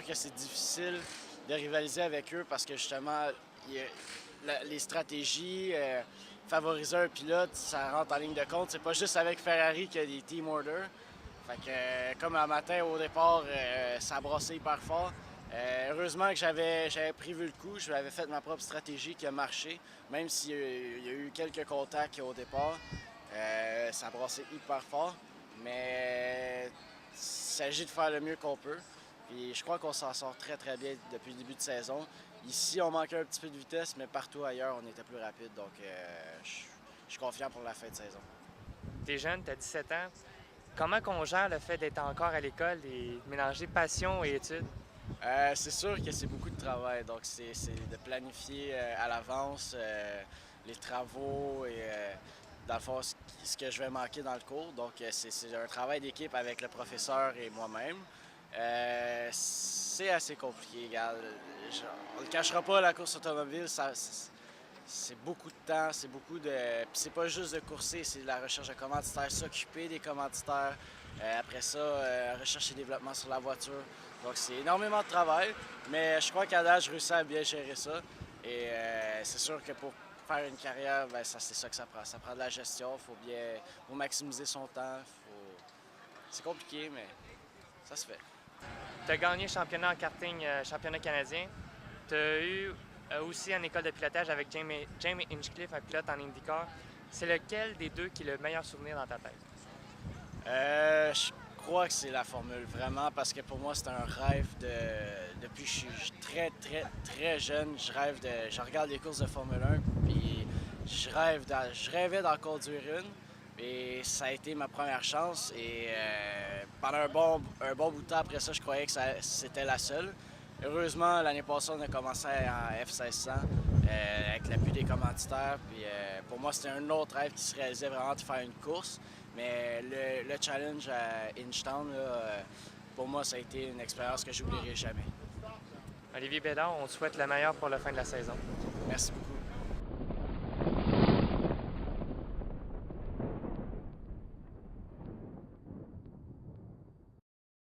que c'est difficile de rivaliser avec eux parce que justement, les stratégies, favoriser un pilote, ça rentre en ligne de compte. C'est pas juste avec Ferrari qu'il y a des team orders. Fait que, comme un matin au départ, ça a brassé hyper fort. Heureusement que j'avais prévu le coup, je m'avais fait ma propre stratégie qui a marché, même s'il y a eu quelques contacts au départ. Ça a brassé hyper fort, mais il s'agit de faire le mieux qu'on peut. Puis je crois qu'on s'en sort très très bien depuis le début de saison. Ici, on manquait un petit peu de vitesse, mais partout ailleurs, on était plus rapide. Donc je suis confiant pour la fin de saison. T'es jeune, t'as 17 ans. Comment qu'on gère le fait d'être encore à l'école et de mélanger passion et études? C'est sûr que c'est beaucoup de travail, donc c'est de planifier à l'avance les travaux et dans le fond ce que je vais manquer dans le cours. Donc c'est un travail d'équipe avec le professeur et moi-même. C'est assez compliqué, regarde. On ne le cachera pas, la course automobile, c'est beaucoup de temps, c'est beaucoup de. Puis c'est pas juste de courser, c'est de la recherche de commanditaires, s'occuper des commanditaires. Après ça, recherche et développement sur la voiture. Donc c'est énormément de travail, mais je crois qu'à date, je réussis à bien gérer ça. Et c'est sûr que pour faire une carrière, ben, c'est ça que ça prend. Ça prend de la gestion, faut maximiser son temps. C'est compliqué, mais ça se fait. T'as gagné championnat en karting, championnat canadien. T'as eu aussi une école de pilotage avec Jamie Hinchcliffe, un pilote en IndyCar. C'est lequel des deux qui est le meilleur souvenir dans ta tête? Je crois que c'est la formule, vraiment, parce que pour moi, c'est un rêve depuis que je suis très, très, très jeune. Je regarde les courses de Formule 1, puis je rêvais d'en conduire une. Et ça a été ma première chance. Et pendant un bon bout de temps après ça, je croyais que c'était la seule. Heureusement, l'année passée, on a commencé en F1600 avec l'appui des commanditaires. Puis pour moi, c'était un autre rêve qui se réalisait vraiment de faire une course. Mais le challenge à Inchtown, pour moi, ça a été une expérience que j'oublierai jamais. Olivier Bédard, on te souhaite le meilleur pour la fin de la saison. Merci beaucoup.